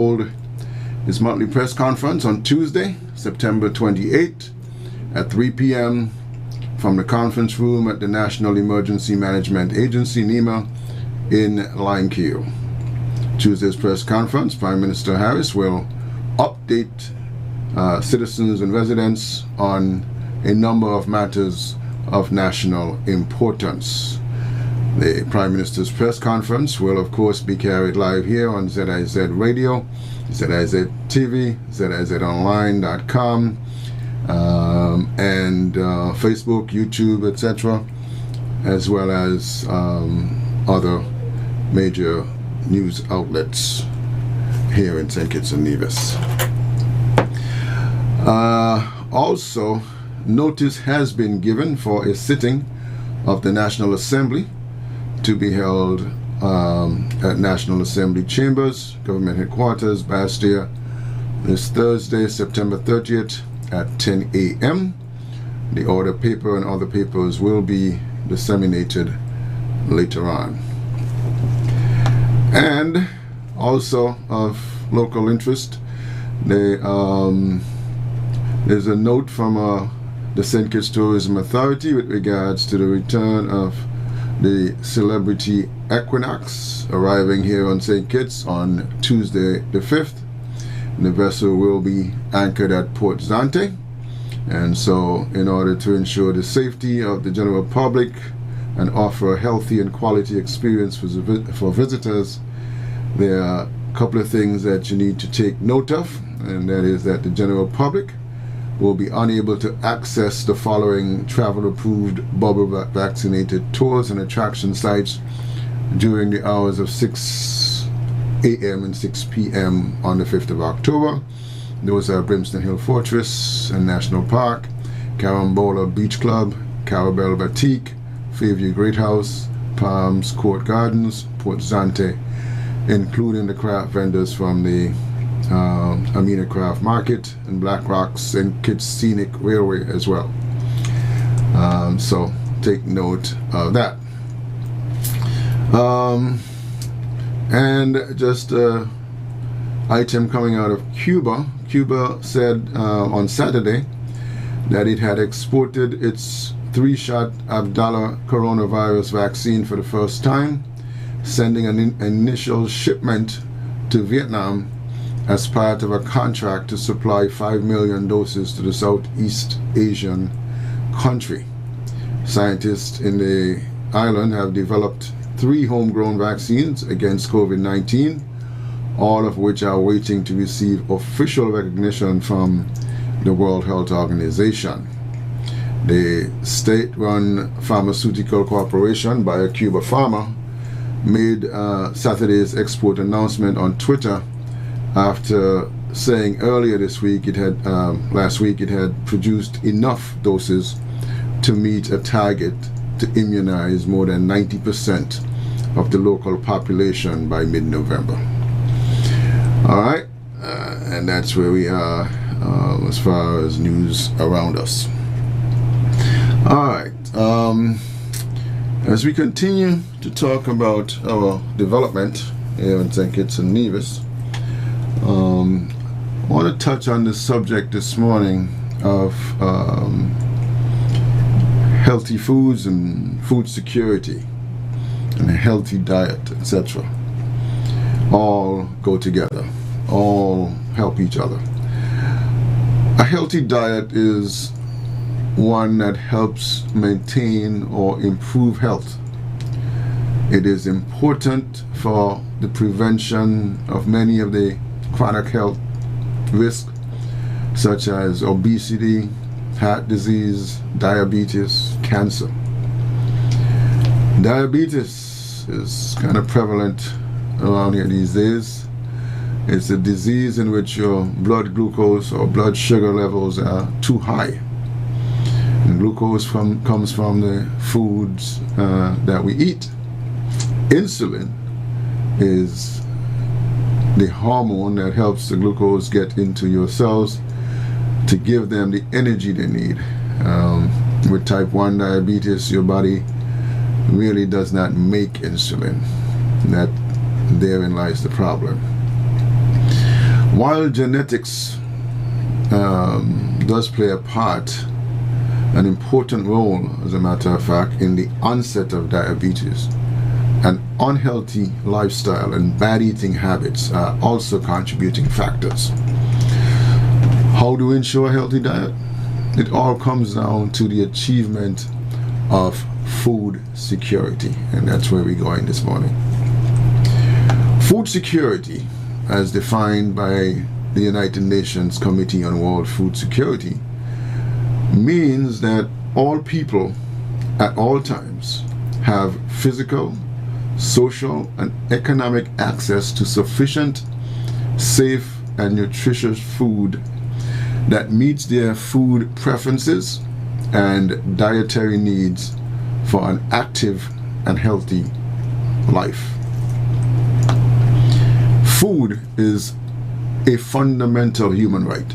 hold his monthly press conference on Tuesday, September 28th at 3 p.m. from the conference room at the National Emergency Management Agency, NEMA, in Limekiln. Tuesday's press conference, Prime Minister Harris will update citizens and residents on a number of matters of national importance. The Prime Minister's press conference will, of course, be carried live here on ZIZ Radio, ZIZ TV, ZIZonline.com, and Facebook, YouTube, etc., as well as other major news outlets here in St. Kitts and Nevis. Also, notice has been given for a sitting of the National Assembly to be held at National Assembly Chambers, Government Headquarters, Bastia, this Thursday, September 30th at 10 a.m. The order paper and other papers will be disseminated later on. And also of local interest, there's a note from the St. Kitts Tourism Authority with regards to the return of the Celebrity Equinox arriving here on St. Kitts on Tuesday the 5th. The vessel will be anchored at Port Zante, and so in order to ensure the safety of the general public and offer a healthy and quality experience for visitors, there are a couple of things that you need to take note of, and that is that the general public will be unable to access the following travel-approved bubble-vaccinated tours and attraction sites during the hours of 6 a.m. and 6 p.m. on the 5th of October. Those are Brimstone Hill Fortress and National Park, Carambola Beach Club, Carabel Batik, Fairview Great House, Palms Court Gardens, Port Zante, including the craft vendors from the Amina Craft Market and Black Rocks and Kitts Scenic Railway as well. So take note of that. And just an item coming out of Cuba. Cuba said on Saturday that it had exported its 3-shot Abdala coronavirus vaccine for the first time, sending an initial shipment to Vietnam as part of a contract to supply 5 million doses to the Southeast Asian country. Scientists in the island have developed 3 homegrown vaccines against COVID-19, all of which are waiting to receive official recognition from the World Health Organization. The state-run pharmaceutical corporation, BioCuba Pharma, made Saturday's export announcement on Twitter after saying earlier this week last week it had produced enough doses to meet a target to immunize more than 90% of the local population by mid-November. All right, and that's where we are as far as news around us. All right, as we continue to talk about our development here in St. Kitts and Nevis, I want to touch on the subject this morning of healthy foods and food security and a healthy diet, etc. All go together, all help each other. A healthy diet is one that helps maintain or improve health. It is important for the prevention of many of the chronic health risks such as obesity, heart disease, diabetes, cancer. Diabetes is kind of prevalent around here these days. It's a disease in which your blood glucose or blood sugar levels are too high. And glucose comes from the foods that we eat. Insulin is the hormone that helps the glucose get into your cells to give them the energy they need. With type 1 diabetes, your body really does not make insulin. Therein lies the problem. While genetics does play a part, an important role, as a matter of fact, in the onset of diabetes, an unhealthy lifestyle and bad eating habits are also contributing factors. How do we ensure a healthy diet? It all comes down to the achievement of food security, and that's where we're going this morning. Food security, as defined by the United Nations Committee on World Food Security, means that all people at all times have physical, social, and economic access to sufficient, safe, and nutritious food that meets their food preferences and dietary needs for an active and healthy life. Food is a fundamental human right.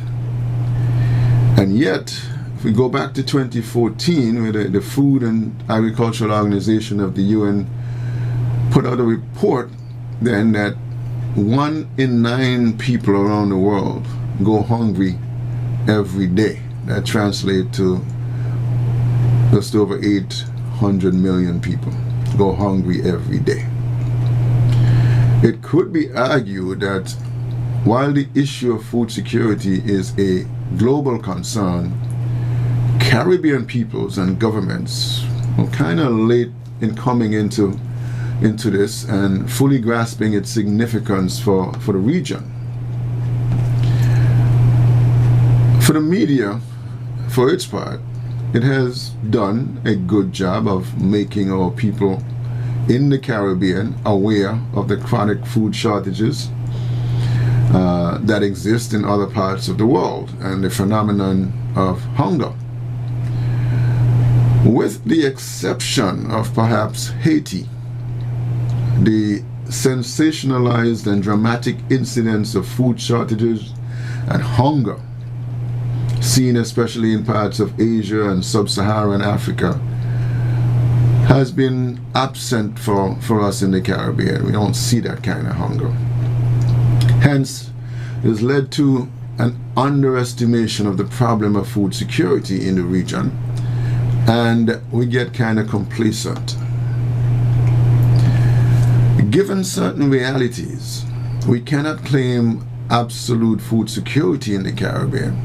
And yet, if we go back to 2014, where the Food and Agricultural Organization of the UN put out a report then that 1 in 9 people around the world go hungry every day. That translates to just over 800 million people go hungry every day. It could be argued that while the issue of food security is a global concern, Caribbean peoples and governments were kind of late in coming into this and fully grasping its significance for the region. For the media, for its part, it has done a good job of making our people in the Caribbean aware of the chronic food shortages that exist in other parts of the world and the phenomenon of hunger. With the exception of perhaps Haiti, the sensationalized and dramatic incidents of food shortages and hunger seen especially in parts of Asia and sub-Saharan Africa has been absent for us in the Caribbean. We don't see that kind of hunger. Hence, it has led to an underestimation of the problem of food security in the region, and we get kind of complacent. Given certain realities, we cannot claim absolute food security in the Caribbean.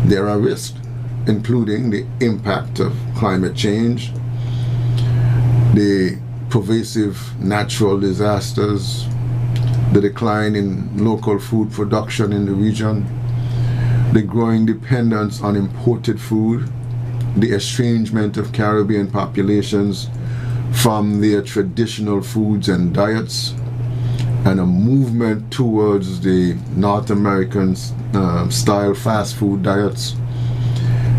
There are risks, including the impact of climate change, the pervasive natural disasters, the decline in local food production in the region, the growing dependence on imported food, the estrangement of Caribbean populations from their traditional foods and diets, and a movement towards the North American style fast food diets,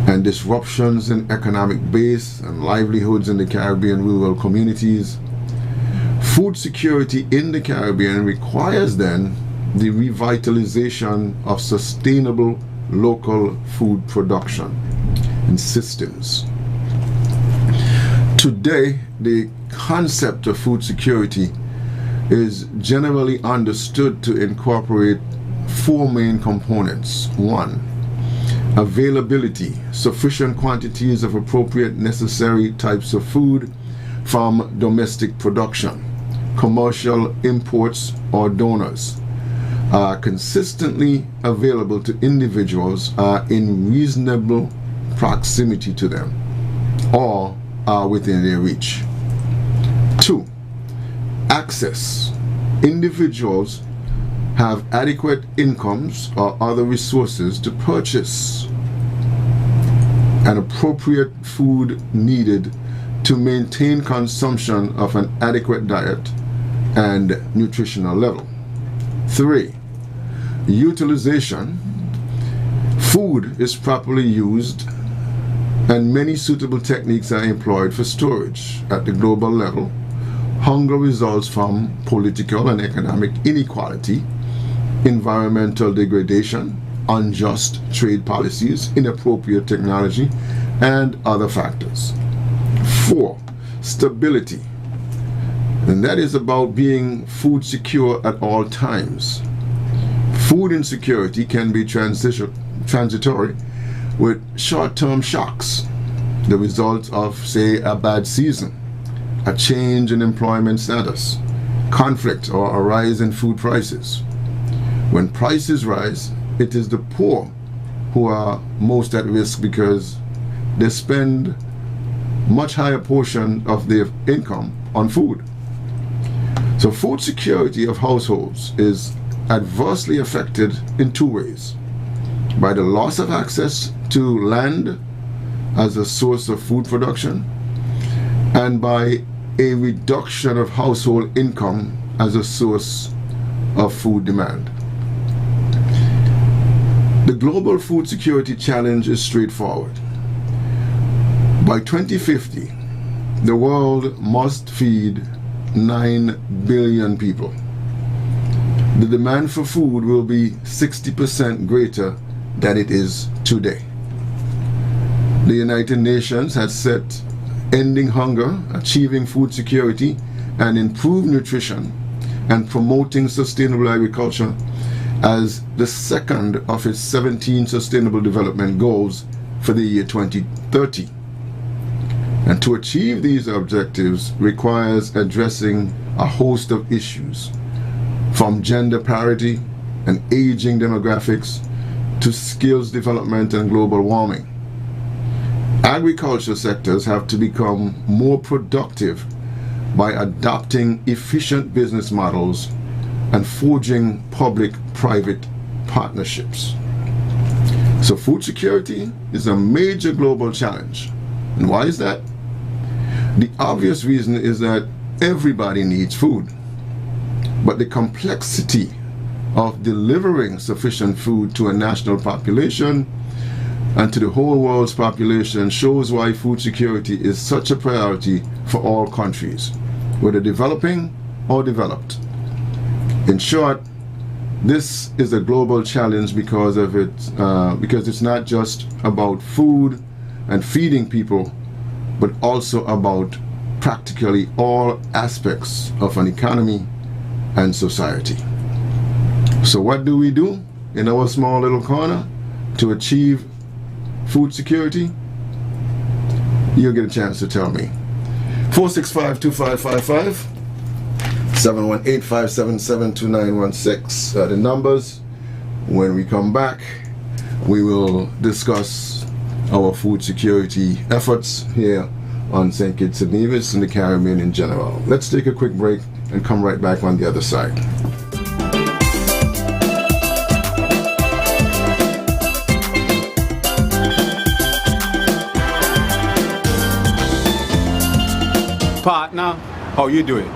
and disruptions in economic base and livelihoods in the Caribbean rural communities. Food security in the Caribbean requires then the revitalization of sustainable local food production and systems. Today, the concept of food security is generally understood to incorporate 4 main components. 1, availability, sufficient quantities of appropriate necessary types of food from domestic production. Commercial imports or donors are consistently available to individuals in reasonable proximity to them or are within their reach. 2, access. Individuals have adequate incomes or other resources to purchase an appropriate food needed to maintain consumption of an adequate diet and nutritional level. 3, utilization. Food is properly used and many suitable techniques are employed for storage. At the global level, hunger results from political and economic inequality, environmental degradation, unjust trade policies, inappropriate technology, and other factors. 4, stability. And that is about being food secure at all times. Food insecurity can be transitory with short-term shocks, the result of, say, a bad season, a change in employment status, conflict, or a rise in food prices. When prices rise, it is the poor who are most at risk because they spend much higher portion of their income on food. So food security of households is adversely affected in two ways: by the loss of access to land as a source of food production, and by a reduction of household income as a source of food demand. The global food security challenge is straightforward. By 2050, the world must feed 9 billion people. The demand for food will be 60% greater than it is today. The United Nations has set ending hunger, achieving food security, and improved nutrition, and promoting sustainable agriculture as the second of its 17 Sustainable Development Goals for the year 2030. And to achieve these objectives requires addressing a host of issues, from gender parity and aging demographics to skills development and global warming. Agriculture sectors have to become more productive by adopting efficient business models and forging public-private partnerships. So food security is a major global challenge. And why is that? The obvious reason is that everybody needs food. But the complexity of delivering sufficient food to a national population and to the whole world's population shows why food security is such a priority for all countries, whether developing or developed. In short, this is a global challenge because it's not just about food and feeding people, but also about practically all aspects of an economy and society. So what do we do in our small little corner to achieve food security? You'll get a chance to tell me. 465-2555, 718-577-2916 are the numbers. When we come back, we will discuss our food security efforts here on St. Kitts and Nevis and the Caribbean in general. Let's take a quick break and come right back on the other side. Partner, how you doing?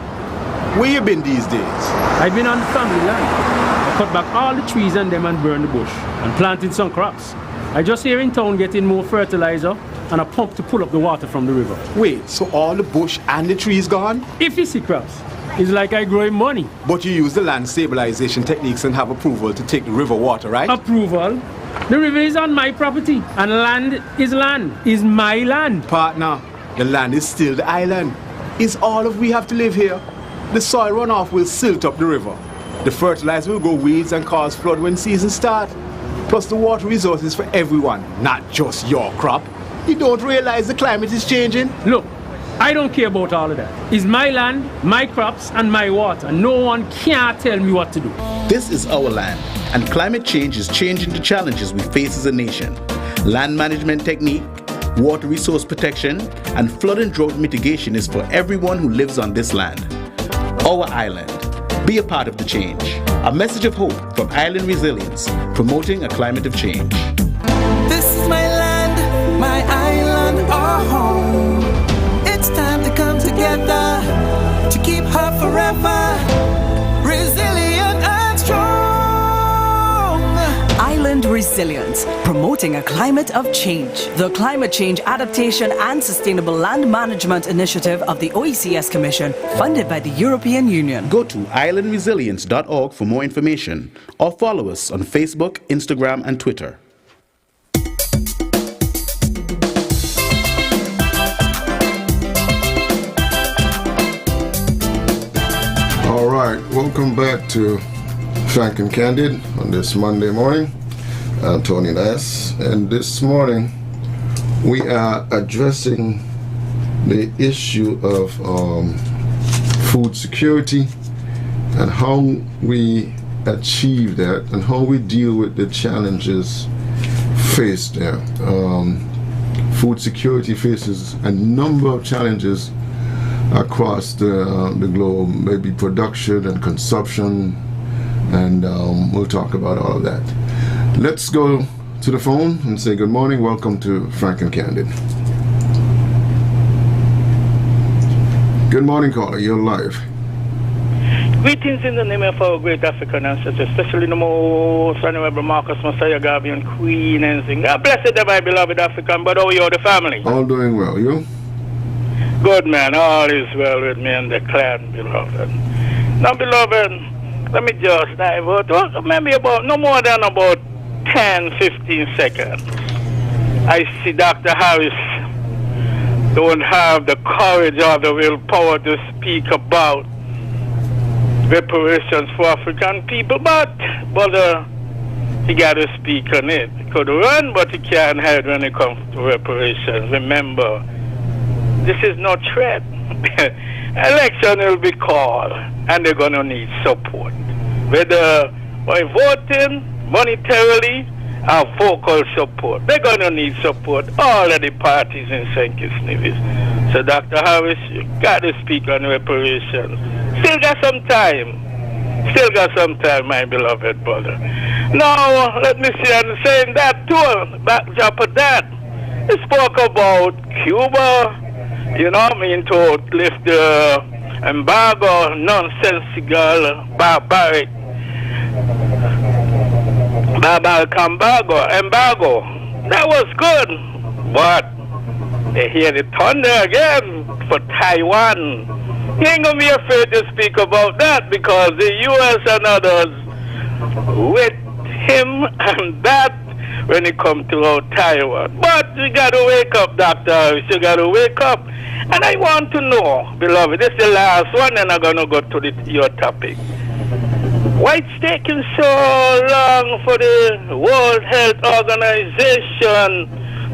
Where you been these days? I've been on the family land. I cut back all the trees and them and burn the bush and planted some crops. I just here in town getting more fertilizer and a pump to pull up the water from the river. Wait, so all the bush and the trees gone? If you see crops, it's like I growing money. But you use the land stabilization techniques and have approval to take the river water, right? Approval? The river is on my property and land, is my land. Partner, the land is still the island. It's all of we have to live here. The soil runoff will silt up the river. The fertilizer will grow weeds and cause flood when season start. Plus the water resources for everyone, not just your crop. You don't realize the climate is changing? Look, I don't care about all of that. It's my land, my crops, and my water. No one can tell me what to do. This is our land, and climate change is changing the challenges we face as a nation. Land management technique, water resource protection, and flood and drought mitigation is for everyone who lives on this land. Our island. Be a part of the change. A message of hope from Island Resilience, promoting a climate of change. This is my land, my island, our home. It's time to come together to keep her forever resilient and strong. Island Resilience, promoting a climate of change. The Climate Change Adaptation and Sustainable Land Management Initiative of the OECS Commission, funded by the European Union. Go to islandresilience.org for more information, or follow us on Facebook, Instagram, and Twitter. All right, welcome back to Frank and Candid on this Monday morning. Tony Lass, and this morning we are addressing the issue of food security and how we achieve that and how we deal with the challenges faced there. Food security faces a number of challenges across the globe, maybe production and consumption, and we'll talk about all of that. Let's go to the phone and say good morning. Welcome to Frank and Candid. Good morning, caller. You're live. Greetings in the name of our great African ancestors, especially the most honorable Marcus Messiah, Gabian Queen, and sing. God bless it, my beloved African, but how are you, the family? All doing well. You? Good, man. All is well with me and the clan, beloved. Now, beloved, let me just divert. Maybe about no more than about 10-15 seconds. I see Dr. Harris don't have the courage or the willpower to speak about reparations for African people, but he got to speak on it. He could run, but he can't hide when it comes to reparations. Remember, this is no threat. Election will be called, and they're going to need support, whether by voting, monetarily, or vocal support. They're going to need support, all of the parties in St. Kitts Nevis. So, Dr. Harris, you got to speak on reparations. Still got some time. My beloved brother. Now, let me see, I'm saying that too, backdrop of that. He spoke about Cuba, to lift the embargo, nonsensical, barbaric embargo. That was good, but they hear the thunder again for Taiwan. He ain't gonna be afraid to speak about that because the U.S. and others with him and that when it comes to Taiwan. But you gotta wake up, Dr. Harris. You gotta wake up. And I want to know, beloved, this is the last one, and I'm gonna go to your topic. Why it's taking so long for the World Health Organization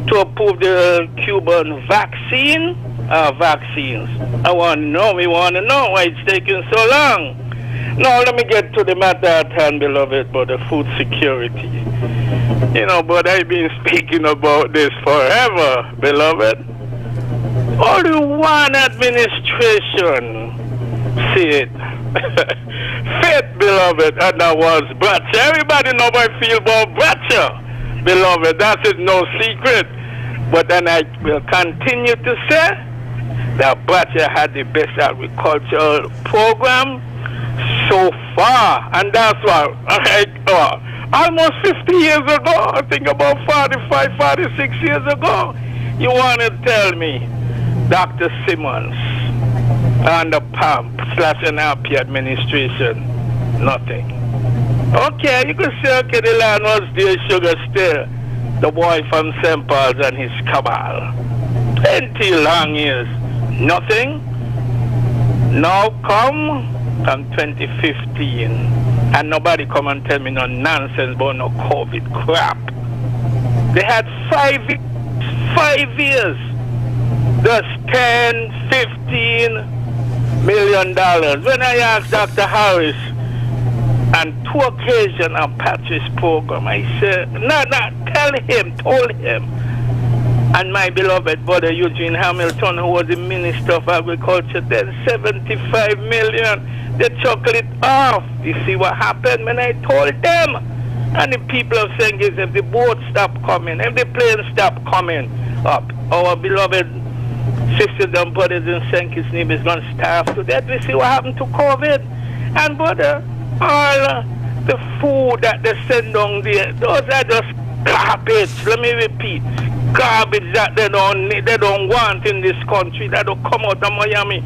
to approve the Cuban vaccines? I want to know. We want to know why it's taking so long. Now, let me get to the matter at hand, beloved, about the food security. But I've been speaking about this forever, beloved. Only one administration said, faith, beloved, and that was Bratcher. Everybody know how I feel about Bratcher, beloved. That is no secret. But then I will continue to say that Bratcher had the best agricultural program so far. And that's why, almost 50 years ago, I think about 45, 46 years ago, you want to tell me Dr. Simmons and the PAMP/NRP administration, nothing. Okay, you could say, okay, the land was there, sugar still. The boy from St. Paul's and his cabal. 20 long years, nothing. Now come from 2015, and nobody come and tell me no nonsense about no COVID crap. They had 5 years. That's 10, 15 million dollars. When I asked Dr. Harris on 2 occasions on Patrick's program, I said, told him, and my beloved brother Eugene Hamilton, who was the Minister of Agriculture then, 75 million, they took it off. You see what happened when I told them? And the people of St. Kitts, if the boat stopped coming, if the plane stopped coming up, our beloved sisters and brothers in St. Kitts is going to starve to death. We see what happened to COVID. And brother, all the food that they send down there, those are just garbage. Let me repeat. Garbage that they don't want in this country, that will come out of Miami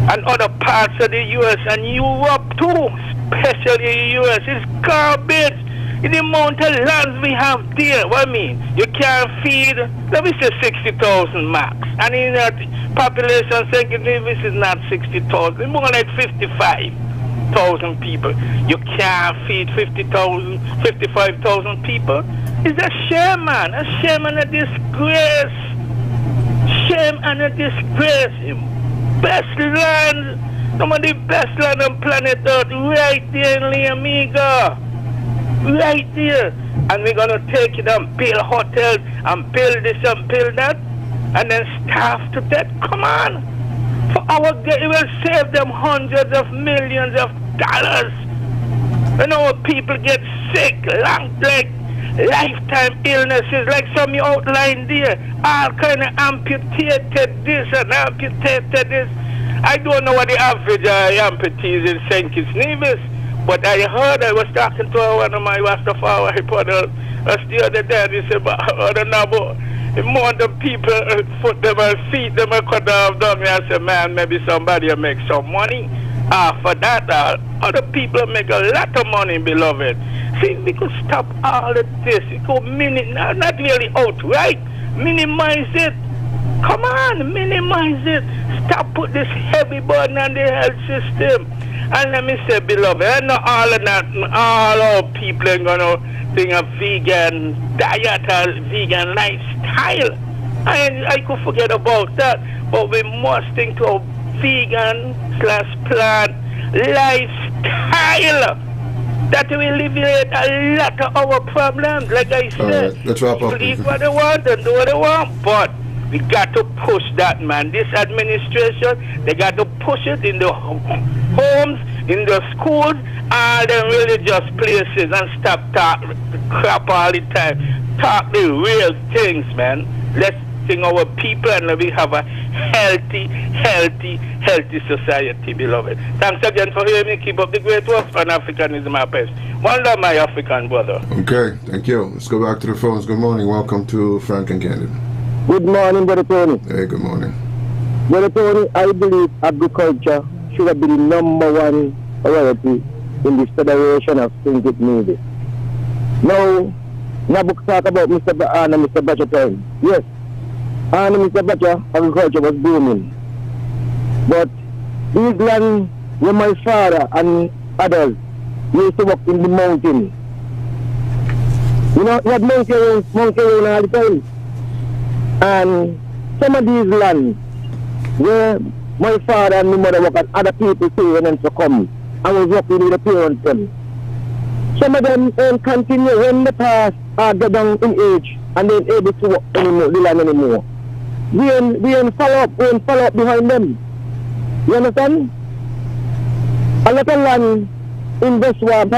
and other parts of the U.S. and Europe too, especially the U.S. It's garbage. In the amount of lands we have there, what I mean, you can't feed, let me say 60,000 max. And in that population, this is not 60,000, it's more like 55. 50,000 people. You can't feed 50,000, 55,000 people. It's a shame, man. A shame and a disgrace. Shame and a disgrace. Best land, some of the best land on planet Earth, right there in La Amiga. Right there. And we're going to take it and build hotels and build this and build that. And then starve to death. Come on. For our good, it will save them hundreds of millions of dollars. You know, people get sick, lifetime illnesses, like some you outlined there. All kind of amputated this and amputated this. I don't know what the average amputee is in St. Kitts Nevis, but I heard, I was talking to one of my Rastafari reporters the other day, and he said, but I don't know about more the people foot them and feet them and cut off down. I said, man, maybe somebody will make some money. For that, other people make a lot of money, beloved. See, we could stop all of this. We could not really outright, minimize it. Come on, minimize it. Stop put this heavy burden on the health system. And let me say, beloved, I know all of that, all our people are going to think of vegan diet or vegan lifestyle. I could forget about that. But we must think to vegan/plant lifestyle. That will alleviate a lot of our problems. Like I said, right, let's wrap up. People eat what they want and do what they want. But we got to push that, man. This administration, they got to push it in the homes, in the schools, all the religious places, and stop talking crap all the time. Talk the real things, man. Let's think our people, and we have a healthy society, beloved. Thanks again for hearing me. Keep up the great work. Pan-Africanism, my best. One love, my African brother. Okay, thank you. Let's go back to the phones. Good morning. Welcome to Frank and Candid. Good morning, Brother Tony. Hey, good morning. Brother Tony, I believe agriculture should have been the #1 priority in this Federation of St. Kitts Nevis. Now book talk about Mr. and Mr. Batcher time. Yes, and Mr. Batcher, agriculture was booming. But these land where my father and others used to work in the mountain. You know, you had monkey rain all the time. And some of these lands where my father and my mother work and other people pay and to come and was working with the parents them. Some of them continue when the past get down in age and they ain't able to work anymore, the land anymore. We ain't follow up behind them. You understand? A lot of land in Westwam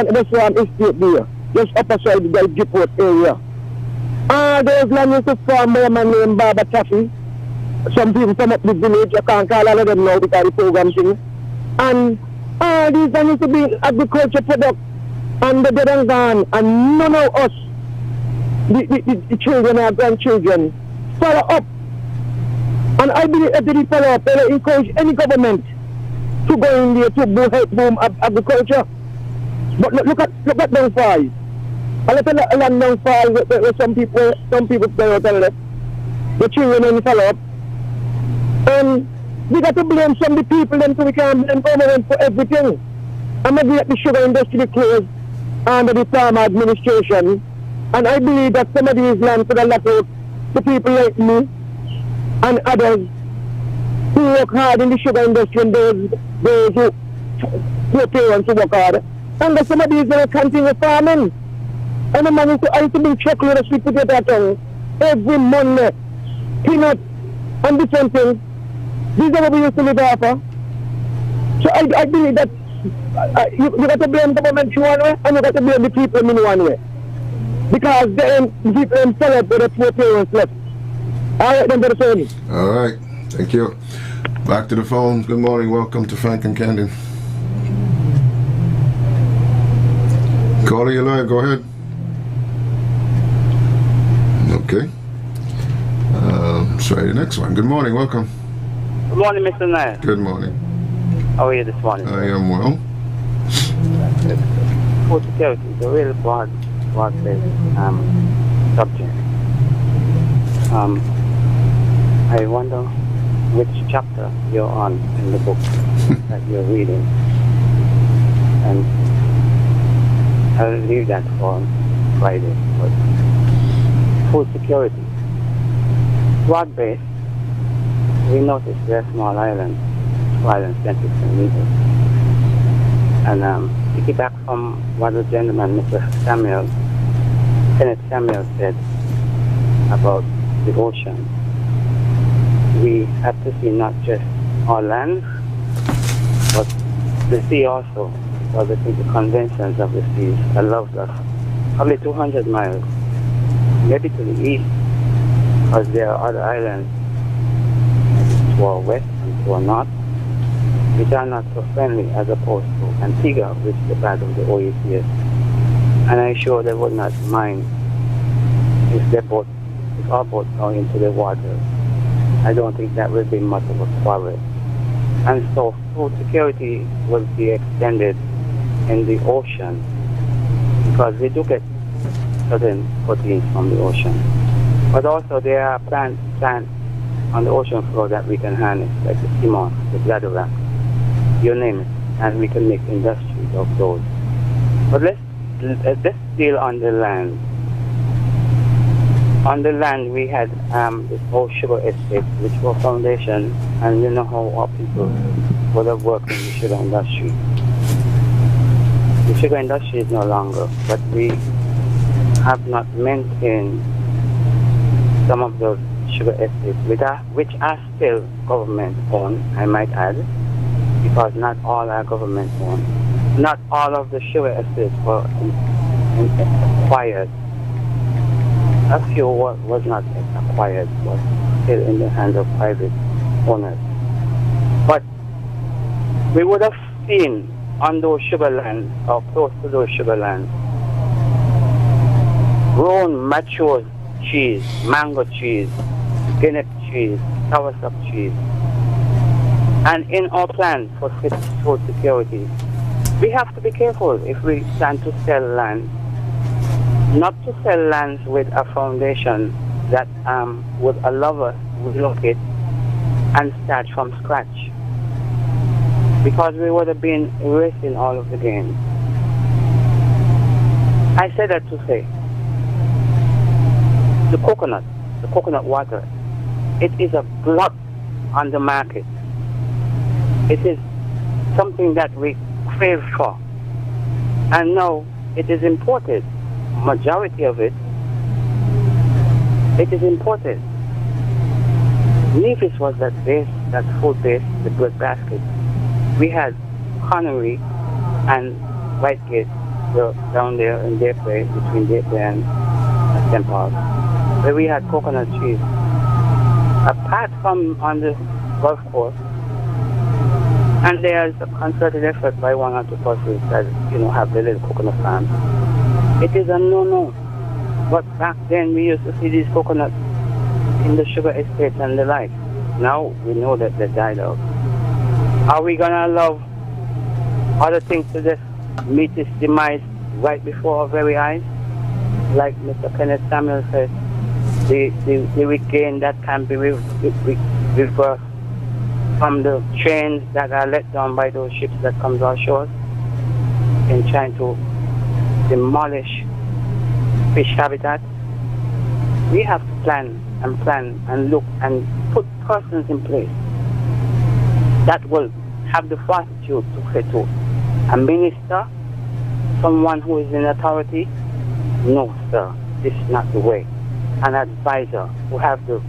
Estate there, just opposite the Depot area. Those land used to farm by a man named Baba Taffy. Some people from up the village, I can't call all of them now because the program thing. And these land used to be agriculture product. And they done gone, and none of us, the children and grandchildren, follow up. And I believe if they follow up, they encourage any government to go in there to help boom agriculture. But look at down five. A lot of land down five where some people play out and left. The children don't follow up. And we got to blame some of the people then so we can blame government for everything. I'm going to let the sugar industry closed under the farmer administration, and I believe that some of these lands could have left out to people like me and others who work hard in the sugar industry and those who parents who work hard. And that some of these will continue farming. And the man I used to bring chocolate sweet potato at home every Monday, peanuts and different things. These are what we used to live off of. So I believe that you got to blame government in one way and you got to blame the people in one way. Because the people ain't fell up with the poor parents left. Alright then, Brother Tony. Alright, thank you. Back to the phones. Good morning. Welcome to Frank and Candid. Caller, you live. Go ahead. Okay. Let's try the next one. Good morning. Welcome. Good morning, Mr. Nair. Good morning. How are you this morning? I am well. Food security is a real broad subject. I wonder which chapter you're on in the book that you're reading. and I'll leave that for Friday. But food security. Broad-based, we noticed they're small islands, 2 islands, 10 meters. And piggyback from what the gentleman, Mr. Kenneth Samuel said about the ocean. We have to see not just our land, but the sea also, because I think the conventions of the seas allows us probably 200 miles, maybe to the east, because there are other islands to our west and to our north, which are not so friendly as opposed to Antigua, which is a part of the OECS. And I'm sure they would not mind if our boats go into the water. I don't think that will be much of a quarrel. And so food security will be extended in the ocean, because we do get certain proteins from the ocean. But also there are plants on the ocean floor that we can harness, like the Simon, the bladderwrack, you name it, and we can make industries of those. But let's deal on the land. On the land we had this whole sugar estate, which was foundation, and you know how our people would have worked in the sugar industry. The sugar industry is no longer, but we have not maintained some of those sugar estates, which are still government-owned, I might add, because not all are government-owned. Not all of the sugar estates were acquired. A few was not acquired, was still in the hands of private owners. But we would have seen on those sugar lands, or close to those sugar lands, grown mature trees, mango trees, guinea trees, soursop trees. And in our plan for food security, we have to be careful if we plan to sell land, not to sell lands with a foundation that would allow us to relocate and start from scratch, because we would have been erasing all of the gains. I say that to say, the coconut water, it is a glut on the market. It is something that we crave for. And now it is imported. Majority of it is imported. Nevis was that base, that food base, the bread basket. We had Connery and Whitegate down there in Dayplay, between Dayplay and St. Paul, where we had coconut trees. Apart from on the golf course, and there's a concerted effort by one or two persons that, have the little coconut farms. It is a no-no. But back then we used to see these coconuts in the sugar estates and the like. Now we know that they died out. Are we going to allow other things to just meet its demise right before our very eyes? Like Mr. Kenneth Samuel said, the regain that can be reversed from the trains that are let down by those ships that comes our shores in trying to demolish fish habitat. We have to plan and look and put persons in place that will have the fortitude to say to a minister, someone who is in authority, no sir, this is not the way. An advisor who have the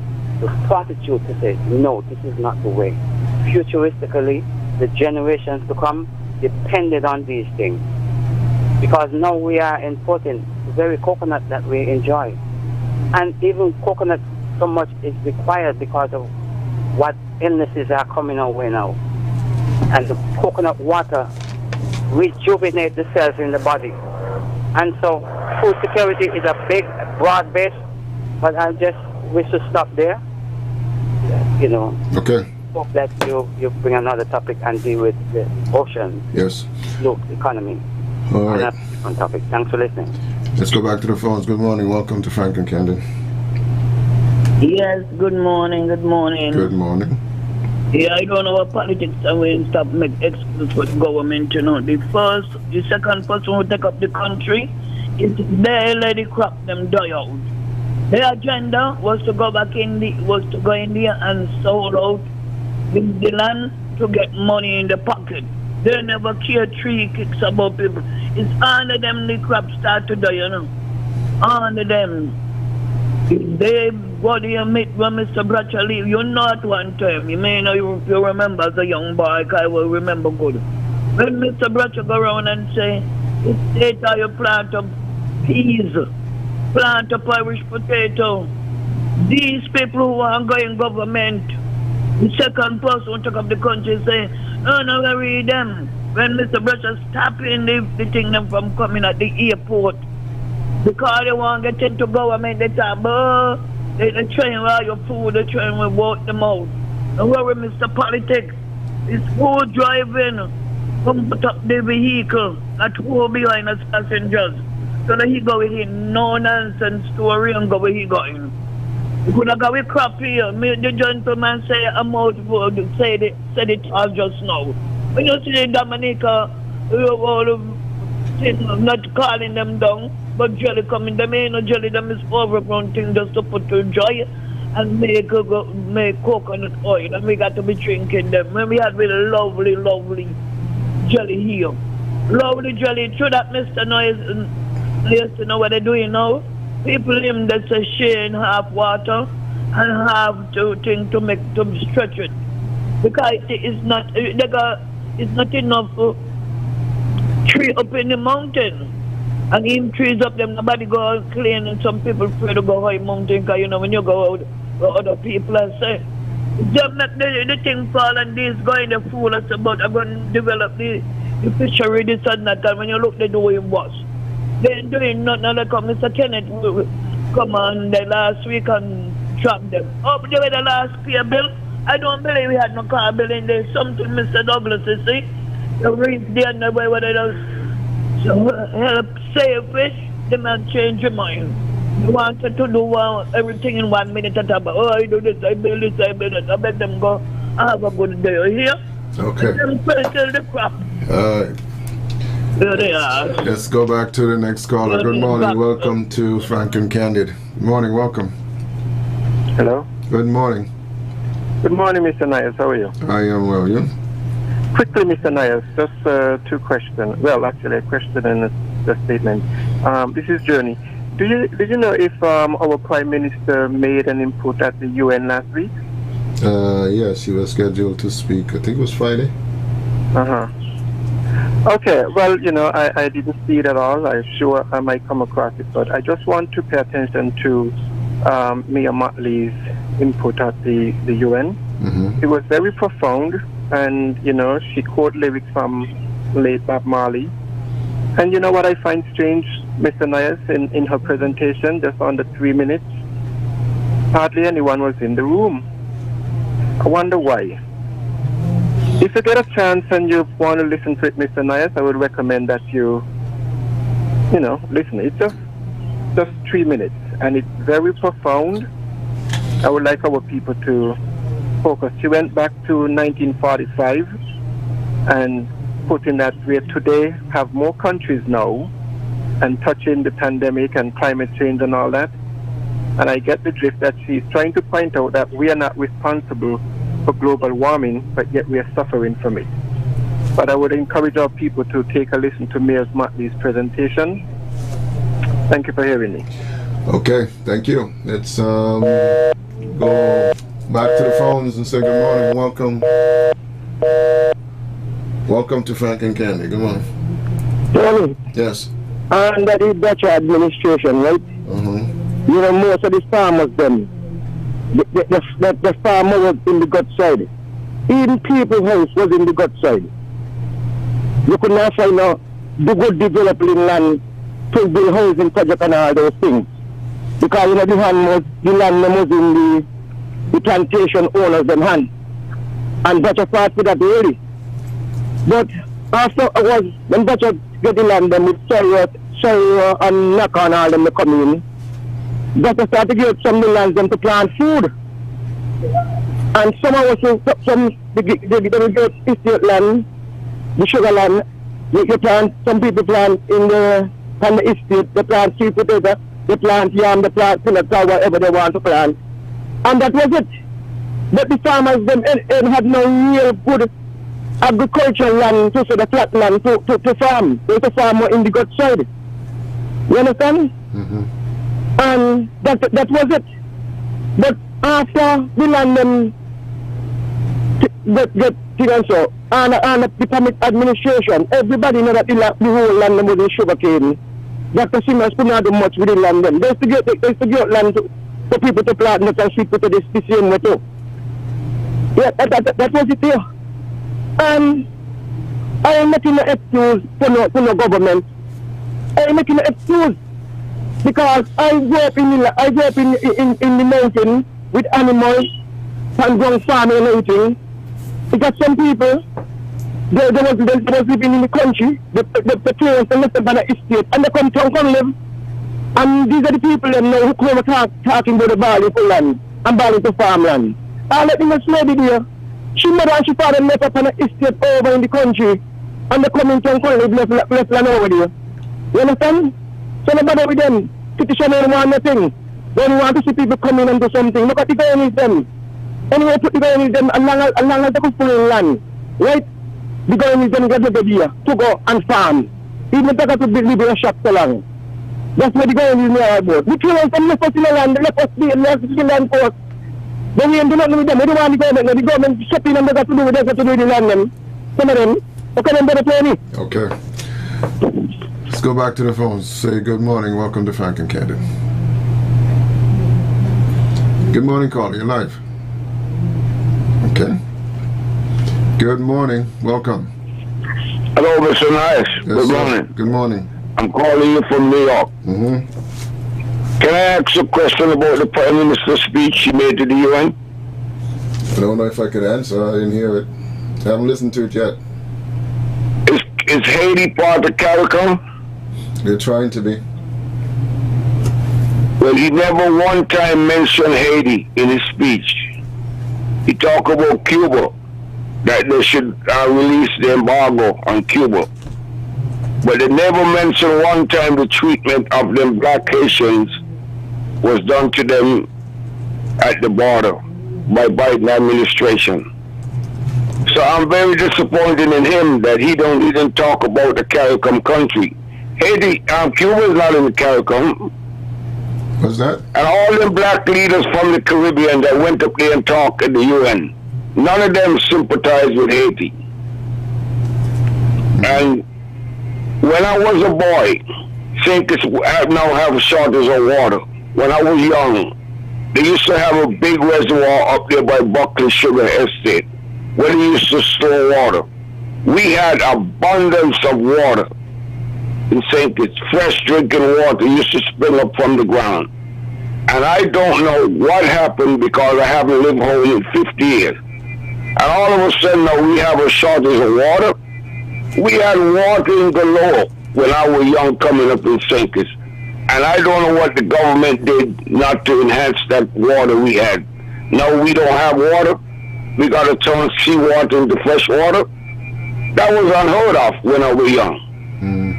fortitude to say, no, this is not the way. Futuristically, the generations to come depended on these things. Because now we are importing the very coconut that we enjoy. And even coconut so much is required because of what illnesses are coming our way now. And the coconut water rejuvenates the cells in the body. And so food security is a big, broad base, but I just wish to stop there. Okay. Hope that you bring another topic and deal with the ocean. Yes. Look, economy. All right. That's a different topic. Thanks for listening. Let's go back to the phones. Good morning. Welcome to Frank and Candid. Yes, good morning, good morning. Good morning. Yeah, I don't know what politics and we stop make excuse for the government, you know. The second person who take up the country is they let the crop them die out. Their agenda was to go back in India and sold out the land to get money in the pocket. They never care 3 kicks about people. It's under them the crops start to die, you know. Under them. They what do you meet when Mr. Bratcher leave? You know at one time. You may know you remember as a young boy, I will remember good. When Mr. Bratcher go around and say, it's later you plant up peas, plant up Irish potato. These people who are going government, the second person who took up the country say, no, we read them. When Mr. Bratcher stopping the thing them from coming at the airport, because they want to get into government, they talk about they train all your food, they train we vote them out. Don't worry, Mr. Politics. It's who driving, come put up the vehicle, not who behind us passengers. So that he go with him, no nonsense story and go where he going. You could have got with crap here. The gentleman say I'm out for said it all just now. When you see Dominica, not calling them down, but jelly coming, them ain't no jelly, them is overgrown thing just to put to joy and make coconut oil, and we got to be drinking them. When we had really lovely jelly here. Lovely jelly, through that Mr. Noise, used to know what they're doing now. People him that say share in half water and half to make to stretch it. Because it's not enough tree up in the mountain. And in trees up them, nobody go out clean, and some people afraid to go high mountain, because you know when you go out, other people are say, just make the thing fall and this guy in the fool us about I'm going to develop the fishery, this and that, and when you look, they doing worse. They ain't doing nothing like Mr. Kenneth come on the last week and trap them. Up there with the last pay bill, I don't believe we had no car bill in there. Something Mr. Douglas, you see, the reads there and the way what it does. So help save fish, they man change your mind. You wanted to do everything in 1 minute at about, oh, I do this, I build this, I build that. I bet them go, have a good day. You hear? Okay. Let them sell the crop. There they are. Let's go back to the next caller. Good morning. Welcome to Frank and Candid. Good morning. Welcome. Hello. Good morning. Good morning, Mr. Nyers. How are you? I am well. You? Quickly, Mr. Nyers, just 2 questions. Well, actually, a question and a statement. This is Journey. Did you know if our Prime Minister made an input at the UN last week? Yes, he was scheduled to speak. I think it was Friday. Okay, well, you know, I didn't see it at all. I'm sure I might come across it, but I just want to pay attention to Mia Motley's input at the UN. It was very profound, and, you know, she quoted lyrics from late Bob Marley. And you know what I find strange, Mr. Nyers, in her presentation, just under 3 minutes? Hardly anyone was in the room. I wonder why. If you get a chance and you want to listen to it, Mr. Nyers, I would recommend that you listen. It's just 3 minutes, and it's very profound. I would like our people to focus. She went back to 1945 and put in that we today have more countries now and touching the pandemic and climate change and all that. And I get the drift that she's trying to point out that we are not responsible for global warming, but yet we are suffering from it. But I would encourage our people to take a listen to Mayor Motley's presentation. Thank you for hearing me. Okay, thank you. Let's go back to the phones and say good morning. Welcome to Frank and Candy. Good morning. Tony. Yes. Under the Dutch administration, right? You know, most of the farmers, them, the farmer was in the gut side. Even people's house was in the gut side. You could not find the good developing land to build housing project and all those things. Because, you know, the land was in the plantation owners' them hand. And Dutch fought for that really. But after when Dutch get the land, them with sorrow and knock on all them come in, Dutch started to give some of the lands them to plant food. And some the estate land, the sugar land. You plant, some people plant on the estate, they plant sweet potato, they plant yam, they plant peanut, whatever they want to plant. And that was it. But the farmers them had no real good agricultural land, to the flat land to farm. They to farm in the gut side. You understand? Mm-hmm. And that was it. But after the land them get things so, and the permit administration, everybody know that the whole land them was in sugar cane. Dr. Simmons could not do much with the land them. They used to get land for people to plant nuts and sweet potato the same way too. Yeah, that was it there. And I am making an excuse for no government. I am making an excuse because I grew up in the mountain with animals and ground farming and everything. Because some people they was living in the country, the parents and left them by the estate, and they come live. And these are the people that know who come talking about the value for land and value for farmland. I let them slide it here. She mother and she father left up on the estate over in the country, and they come in town live left land over there. You understand? So nobody with them. Petition don't want nothing. They don't want to see people come in and do something. Look at the guy in them. Anyway, put the guy in them along as they go full land. Right? The guy in them get the idea to go and farm. Even if they got to live in a shop so long. That's what the guy in there about. We kill them left us in the land, left us in the land for us. Then we do nothing with them. We don't want the government shopping and they got to do with them, got to do with the land them. Some of them. Okay, then better play me. Okay. Let's go back to the phones. Say good morning. Welcome to Frank and Candid. Good morning, caller. You're live. Okay. Good morning. Welcome. Hello, Mr. Nice. Yes, good sir. morning. Good morning. I'm calling you from New York. Mm-hmm. Can I ask a question about the Prime Minister's speech he made to the UN? I don't know if I could answer. I didn't hear it. I haven't listened to it yet. Is Haiti part of CARICOM? They're trying to be. Well, he never one time mentioned Haiti in his speech. He talked about Cuba, that they should release the embargo on Cuba. But they never mentioned one time the treatment of them black Haitians was done to them at the border by Biden administration. So I'm very disappointed in him that he didn't talk about the CARICOM country. Haiti, Cuba is not in the CARICOM. What's that? And all the black leaders from the Caribbean that went up there and talked at the UN, none of them sympathized with Haiti. And when I was a boy, St. Kitts now have a shortage of water. When I was young, they used to have a big reservoir up there by Buckley Sugar Estate, where they used to store water. We had abundance of water in St. Kitts. Fresh drinking water used to spring up from the ground. And I don't know what happened because I haven't lived home in 50 years. And all of a sudden now we have a shortage of water. We had water in galore when I was young coming up in St. Kitts. And I don't know what the government did not to enhance that water we had. Now we don't have water. We got to turn seawater into fresh water. That was unheard of when I was young.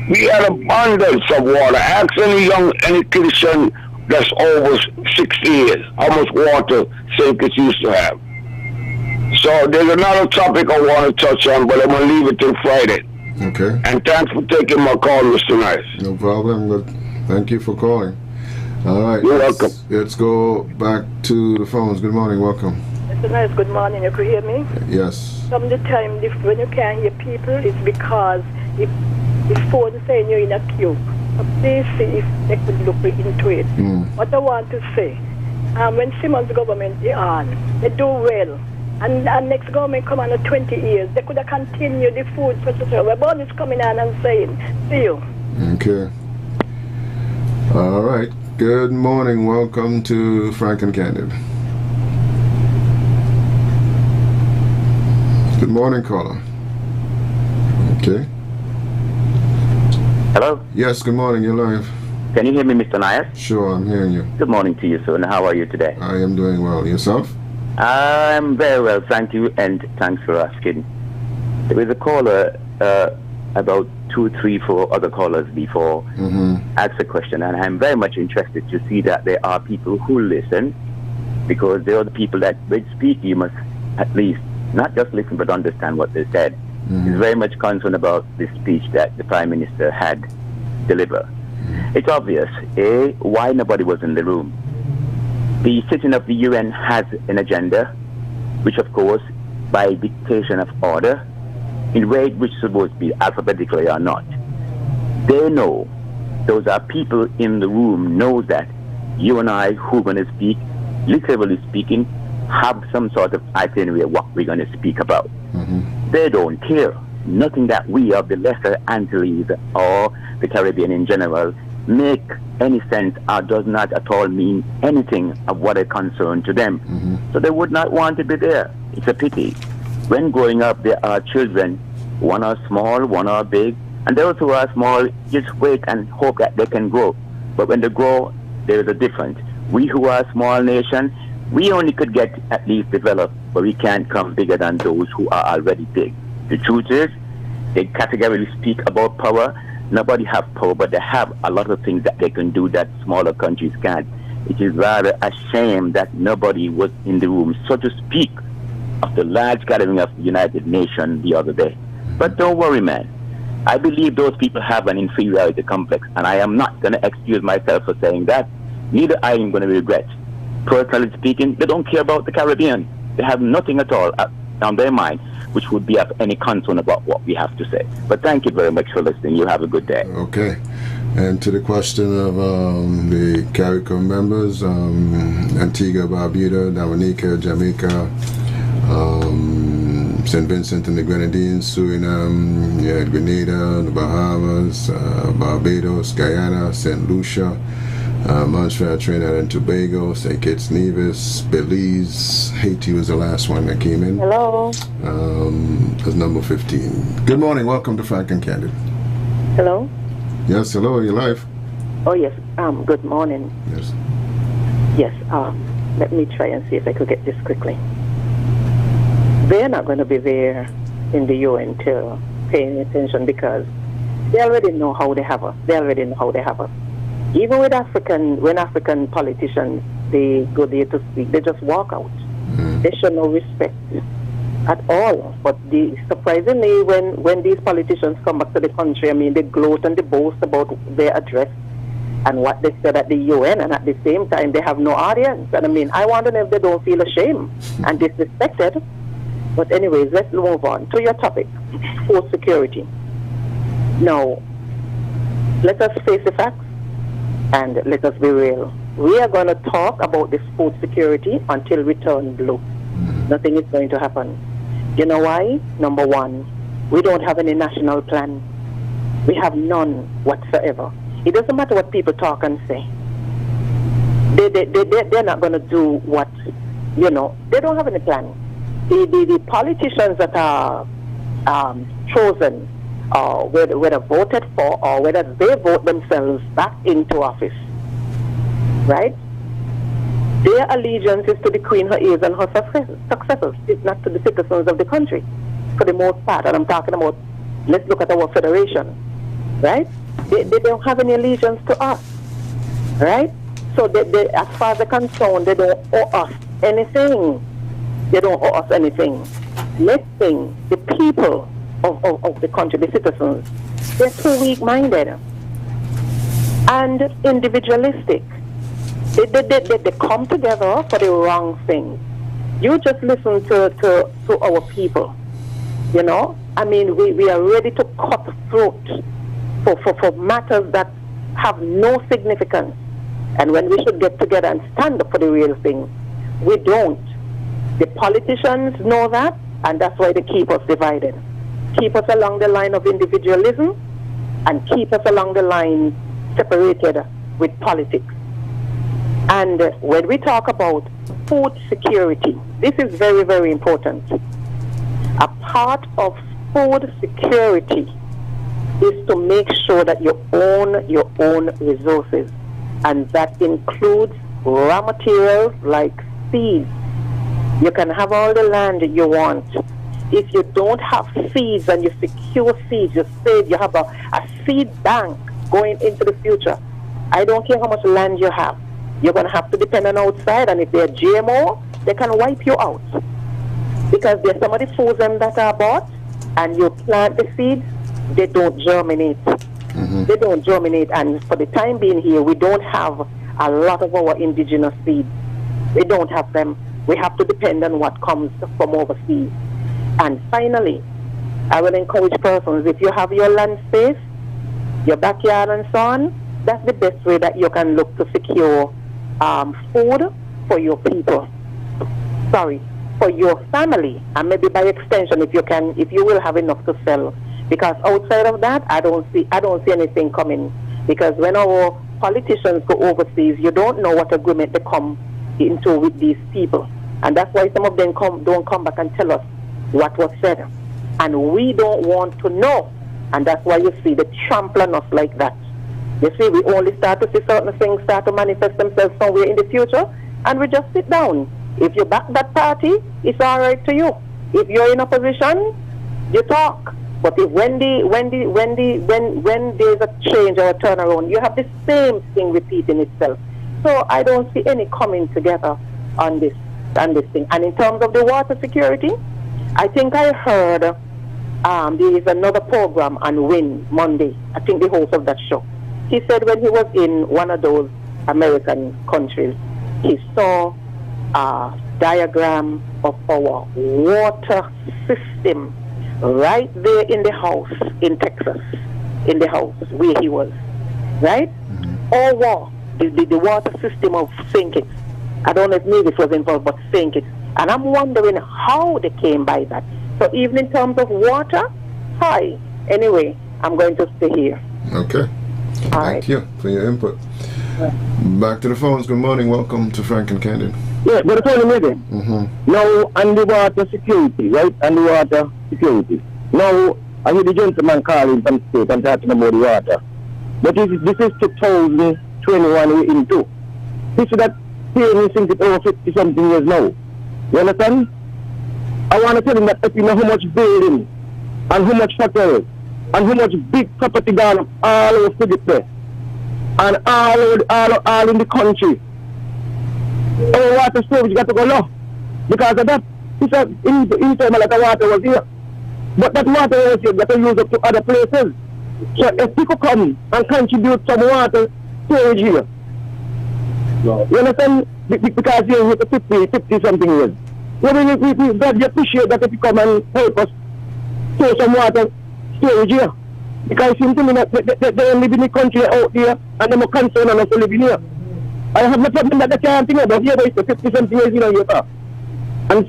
We had abundance of water. Ask any Christian that's over 60 years how much water St. Kitts used to have. So there's another topic I want to touch on, but I'm going to leave it till Friday. Okay. And thanks for taking my call, Mr. Nice. No problem, but thank you for calling. All right. You're welcome. Let's go back to the phones. Good morning. Welcome. Mr. Nice, good morning. You could hear me? Yes. Some of the time, when you can't hear people, it's because if the phone saying you're in a queue. Please see if they could look into it. What I want to say, when Simmons' government is on, they do well. And next government come on in 20 years, they could have continued the food for social. We're is coming on and saying, see you. Okay. All right. Good morning. Welcome to Frank and Candid. Good morning, caller. Okay. Hello? Yes, good morning. You're live. Can you hear me, Mr. Nair? Sure, I'm hearing you. Good morning to you, sir. And how are you today? I am doing well. Yourself? I'm very well, thank you, and thanks for asking. There was a caller, about 2, 3, 4 other callers before asked a question, and I'm very much interested to see that there are people who listen, because they are the people that, when speak, you must at least not just listen but understand what they said. He's very much concerned about the speech that the Prime Minister had delivered. It's obvious, why nobody was in the room. The sitting of the UN has an agenda, which of course, by dictation of order, in way which is supposed to be alphabetically or not. They know, those are people in the room, knows that you and I who are going to speak, literally speaking, have some sort of itinerary of what we're going to speak about. They don't care. Nothing that we of the Lesser Antilles or the Caribbean in general make any sense or does not at all mean anything of what is concerned to them. So they would not want to be there. It's a pity. When growing up, there are children, one are small, one are big, and those who are small just wait and hope that they can grow. But when they grow, there is a difference. We who are a small nation, we only could get at least developed, but we can't come bigger than those who are already big. The truth is, they categorically speak about power. Nobody have power, but they have a lot of things that they can do that smaller countries can't. It is rather a shame that nobody was in the room, so to speak, of the large gathering of the United Nations the other day. But don't worry, man. I believe those people have an inferiority complex, and I am not going to excuse myself for saying that. Neither I am going to regret. Personally speaking, they don't care about the Caribbean. They have nothing at all on their mind which would be of any concern about what we have to say. But thank you very much for listening. You have a good day. Okay. And to the question of the CARICOM members, Antigua, Barbuda, Dominica, Jamaica, St. Vincent and the Grenadines, Suriname, Grenada, the Bahamas, Barbados, Guyana, St. Lucia, Montreal, Trinidad and Tobago, St. Kitts, Nevis, Belize, Haiti was the last one that came in. Hello. That's number 15. Good morning. Welcome to Frank and Candid. Hello. Yes, hello. You're live. Oh yes. Good morning. Yes. Yes. Let me try and see if I could get this quickly. They're not going to be there in the UN to paying attention because they already know how they have us. They already know how they have us. Even with when African politicians, they go there to speak, they just walk out. They show no respect at all. But surprisingly, when these politicians come back to the country, I mean, they gloat and they boast about their address and what they said at the UN, and at the same time, they have no audience. And I mean, I wonder if they don't feel ashamed and disrespected. But anyways, let's move on to your topic, food security. Now, let us face the facts. And let us be real. We are going to talk about this food security until we turn blue. Nothing is going to happen. You know why? Number one, we don't have any national plan. We have none whatsoever. It doesn't matter what people talk and say. They're not going to do what, they don't have any plan. The politicians that are chosen, whether voted for or whether they vote themselves back into office, right? Their allegiance is to the Queen, her heirs, and her successors. It's not to the citizens of the country, for the most part. And I'm talking about, let's look at our federation, right? They don't have any allegiance to us, right? So they, as far as they're concerned, they don't owe us anything. They don't owe us anything. Next thing, the people of the country, the citizens, they're too weak-minded and individualistic. They come together for the wrong thing. You just listen to our people, I mean, we are ready to cut the throat for matters that have no significance. And when we should get together and stand up for the real thing, we don't. The politicians know that, and that's why they keep us divided. Keep us along the line of individualism and keep us along the line separated with politics. And when we talk about food security, this is very, very important. A part of food security is to make sure that you own your own resources, and that includes raw materials like seeds, You can have all the land you want. If you don't have seeds and you secure seeds, you save, you have a seed bank going into the future. I don't care how much land you have. You're going to have to depend on outside, and if they're GMO, they can wipe you out. Because there's some of the foods that are bought, and you plant the seeds, they don't germinate. They don't germinate, and for the time being here, we don't have a lot of our indigenous seeds. We don't have them. We have to depend on what comes from overseas. And finally, I will encourage persons, if you have your land space, your backyard and so on, that's the best way that you can look to secure food for your people. For your family, and maybe by extension, if you will have enough to sell. Because outside of that, I don't see anything coming. Because when our politicians go overseas, you don't know what agreement they come into with these people, and that's why some of them don't come back and tell us what was said, and we don't want to know, and that's why you see they trample on us like that. You see, we only start to see certain things start to manifest themselves somewhere in the future, and we just sit down. If you back that party, it's all right to you. If you're in opposition, you talk. But if when there's a change or a turnaround, you have the same thing repeating itself. So I don't see any coming together on this thing. And in terms of the water security, I think I heard there is another program on WIN Monday. I think the host of that show. He said when he was in one of those American countries, he saw a diagram of our water system right there in the house in Texas, in the house where he was, right? Or the water system of St. Kitts. I don't know if Mavis was involved, but St. Kitts. And I'm wondering how they came by that. So even in terms of water, hi. Anyway, I'm going to stay here. Okay. Thank you for your input. Back to the phones. Good morning. Welcome to Frank and Candid. Yeah, but it's only maybe. Now, on the water security, right? On the water security. Now, I hear the gentleman calling from state and talking about the water. But this is 2021 we're into. This is that thing think it's over 50 something years now. You understand? I want to tell him that if you know how much building and how much factories and how much big property gone all over the place and all in the country. Our water storage got to go low because of that. It's in time like the water was here. But that water was here got to use up to other places. So if people come and contribute some water storage here, you understand? Because you're here for 50 something years. Well, we appreciate that if you come and help us store some water storage here. Because it seems to me that they live in the country out there and they're concerned on us living here. I have no problem that they can't think about here, but it's 50 something years, you know, here. I'm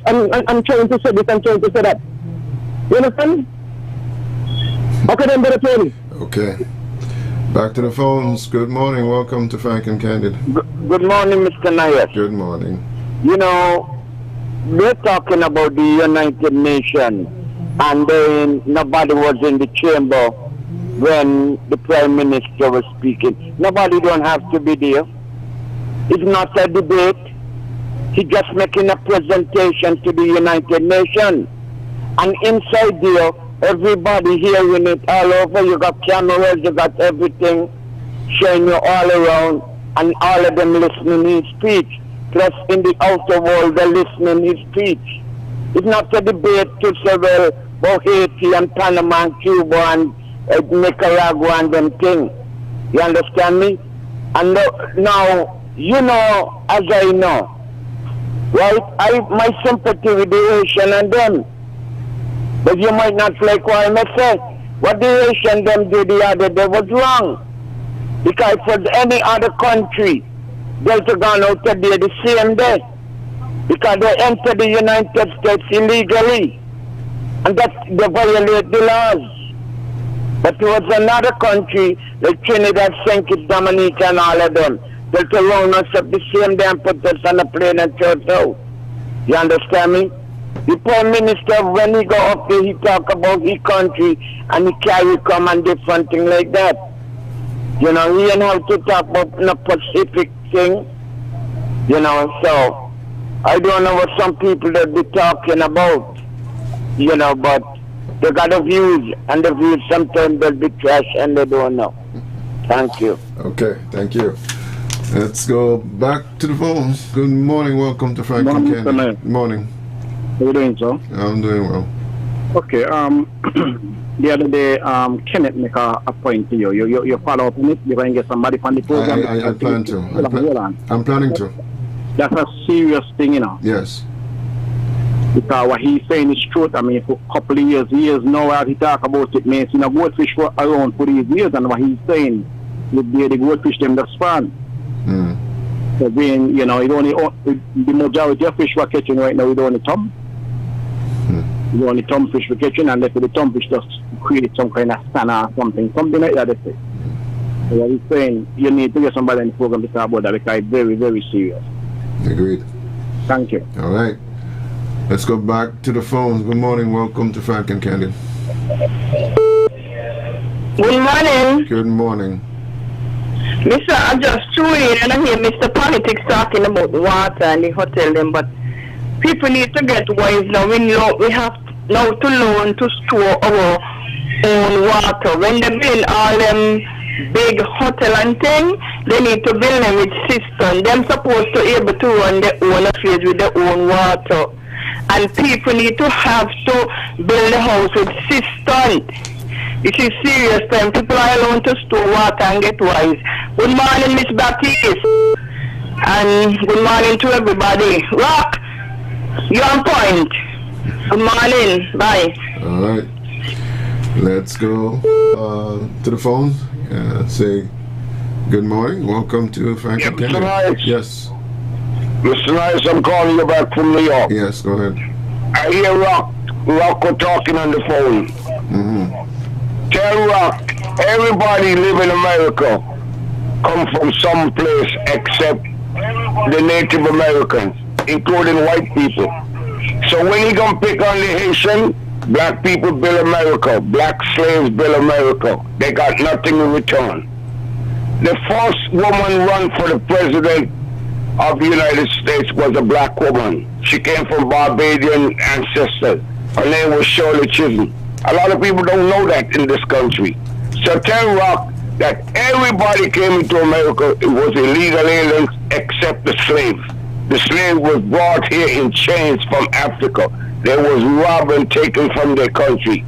trying to say this, I'm trying to say that. You understand? Okay, then, better Tony. Okay. Back to the phones. Good morning. Welcome to Frank and Candid. Good morning, Mr. Nayas. Good morning. You know, we're talking about the United Nations, and then nobody was in the chamber when the Prime Minister was speaking. Nobody don't have to be there. It's not a debate. He's just making a presentation to the United Nations. And inside there, everybody hearing it all over. You got cameras, you got everything showing you all around, and all of them listening his speech. Plus in the outer world, they're listening his speech. It's not a debate to say, well, about Haiti and Panama and Cuba and Nicaragua and them things. You understand me? And now, you know, as I know, right? My sympathy with the Haitian and them. But you might not like what I may say. What the Haitian them did the other day was wrong. Because for any other country, they'd have gone out there the same day. Because they entered the United States illegally. And that they violate the laws. But there was another country, like Trinidad, St. Kitts, Dominica, and all of them. They'll round us up the same day and put us on a plane and throw us out. You understand me? The Prime Minister, when he go up there, he talk about his country and he carry come and different thing like that. You know, he ain't have to talk about no Pacific thing. You know, so I don't know what some people that be talking about, you know, but they got a views, and the views sometimes they'll be trash and they don't know. Thank you. Okay, thank you. Let's go back to the phones. Good morning, welcome to Frank and Candy. Good morning. How you doing, sir? I'm doing well. Okay, the other day, Kenneth make a point to you. You follow up on it, you're going to get somebody from the program. I plan to. I'm planning to. That's a serious thing, you know. Yes. Because what he's saying is truth. I mean, for a couple of years now, as he talk about it, means, you know, goldfish were around for these years, and what he's saying, the goldfish them that spawn. So being, you know, the majority of fish we're catching right now, we don't only tom. We only tom fish we're catching, and therefore the tom fish just create some kind of spanner or something like that. They say. So what he's saying, you need to get somebody in the program to talk about that because it's very, very serious. Agreed. Thank you. All right. Let's go back to the phones. Good morning. Welcome to Frank and Candid. Good morning. Good morning. Mr. I'm just chewing and I hear Mr. Politics talking about water and the hotel them, but people need to get wise now. We have now to learn to store our own water. When they build all them big hotel and thing, they need to build them with cisterns. Them supposed to able to run their own affairs with their own water. And people need to have to build a house with cisterns. This is serious time. People are allowed to store water and get wise. Good morning, Miss Baptiste. And good morning to everybody. Rock, you're on point. Good morning. Bye. All right. Let's go to the phones and say good morning. Welcome to Frank and Candy. Yes. Mr. Nice, I'm calling you back from New York. Yes, go ahead. I hear Rocco talking on the phone. Tell Rock, everybody live in America come from some place except the Native Americans, including white people. So when he gonna pick on the Haitian, black people build America, black slaves build America. They got nothing in return. The first woman run for the president of the United States was a black woman. She came from Barbadian ancestors. Her name was Shirley Chisholm. A lot of people don't know that in this country. So tell Rock that everybody came into America, it was illegal aliens except the slaves. The slave was brought here in chains from Africa. They was robbed and taken from their country.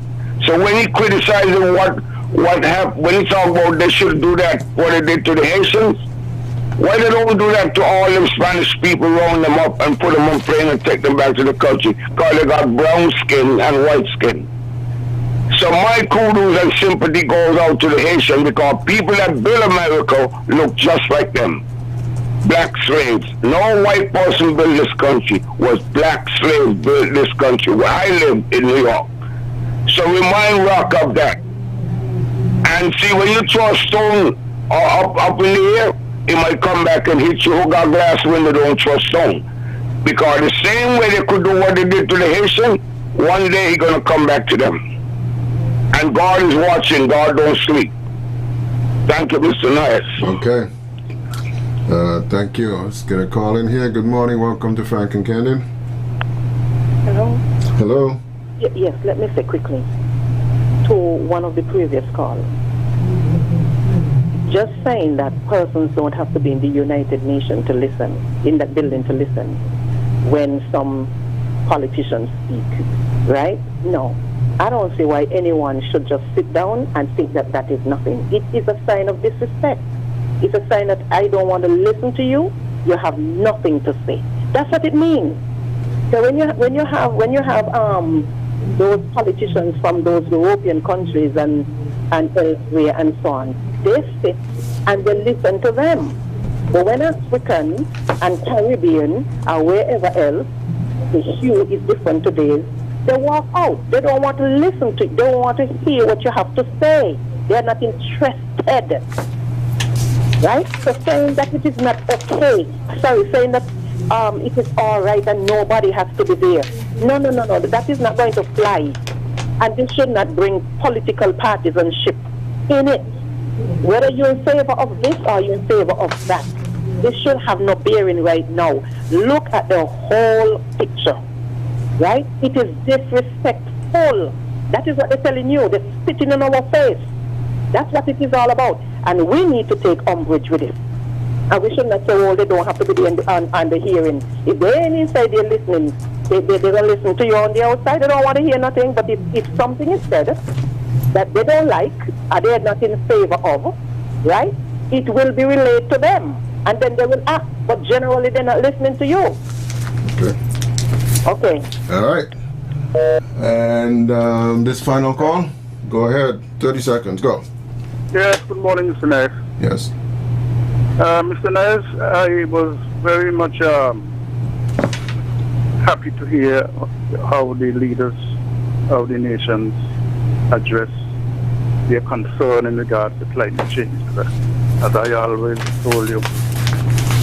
So when he criticizing what happened, when he talk about they should do that, what they did to the Haitians, why they don't do that to all them Spanish people, round them up and put them on plane and take them back to the country? Because they got brown skin and white skin. So my kudos and sympathy goes out to the Haitian because people that built America look just like them. Black slaves. No white person built this country. Was black slaves built this country where I live in New York. So remind Rock of that. And see, when you throw a stone up in the air, it might come back and hit you. Who got glass window don't throw stone. Because the same way they could do what they did to the Haitian, one day he's going to come back to them. And God is watching. God don't sleep. Thank you, Mr. Nice. Okay. Thank you. Let's get a call in here. Good morning. Welcome to Frank and Candid. Hello? Hello? Yes, let me say quickly to one of the previous callers. Just saying that persons don't have to be in the United Nations to listen, in that building to listen, when some politicians speak, right? No. I don't see why anyone should just sit down and think that that is nothing. It is a sign of disrespect. It's a sign that I don't want to listen to you. You have nothing to say. That's what it means. So when you have those politicians from those European countries and elsewhere and so on, they sit and they listen to them. But when Africans and Caribbean or wherever else, the hue is different today, they walk out. They don't want to listen to you. They don't want to hear what you have to say. They are not interested. Right? So saying that it is not okay. Sorry, saying that it is all right and nobody has to be there. No. That is not going to fly. And this should not bring political partisanship in it. Whether you're in favor of this or you're in favor of that. This should have no bearing right now. Look at the whole picture, right? It is disrespectful. That is what they're telling you. They're spitting in our face. That's what it is all about. And we need to take umbrage with it. And we should not say, well, they don't have to be on the hearing. If they ain't inside there listening, they're going to listen to you on the outside. They don't want to hear nothing. But if something is said that they don't like, or they're not in favor of, right, it will be relayed to them. And then they will act. But generally, they're not listening to you. Okay. Okay. All right. And this final call, go ahead. 30 seconds. Go. Yes, good morning, Mr. Nair. Yes. Mr. Nair, I was very much happy to hear how the leaders of the nations address their concern in regards to climate change. As I always told you,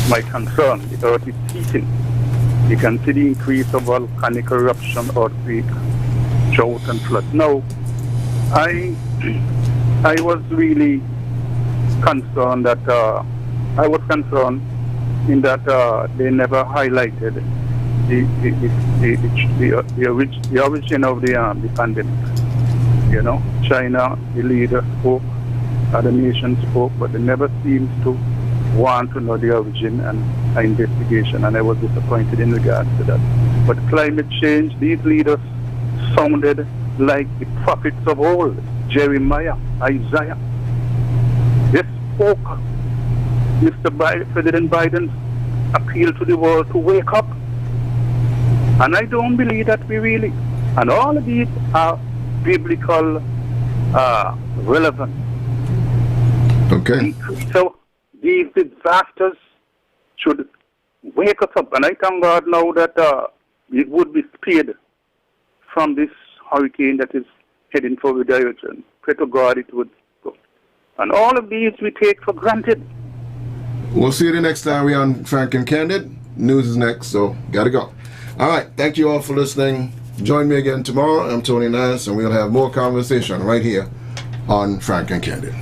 my concern, the earth is heating. You can see the increase of volcanic eruption, earthquake, drought and flood. Now, I was really concerned that I was concerned in that they never highlighted the origin of the pandemic. You know, China, the leader spoke, other nations spoke, but they never seems to want to know the origin and investigation, and I was disappointed in regards to that. But climate change, these leaders sounded like the prophets of old, Jeremiah, Isaiah. They spoke. President Biden's appeal to the world to wake up. And I don't believe that we really. And all of these are biblical relevant. Okay. So these disasters should wake us up. And I thank God now that it would be spared from this hurricane that is heading for the direction. Pray to God it would go. And all of these we take for granted. We'll see you the next time we're on Frank and Candid. News is next, so gotta go. All right, thank you all for listening. Join me again tomorrow. I'm Tony Nance, and we'll have more conversation right here on Frank and Candid.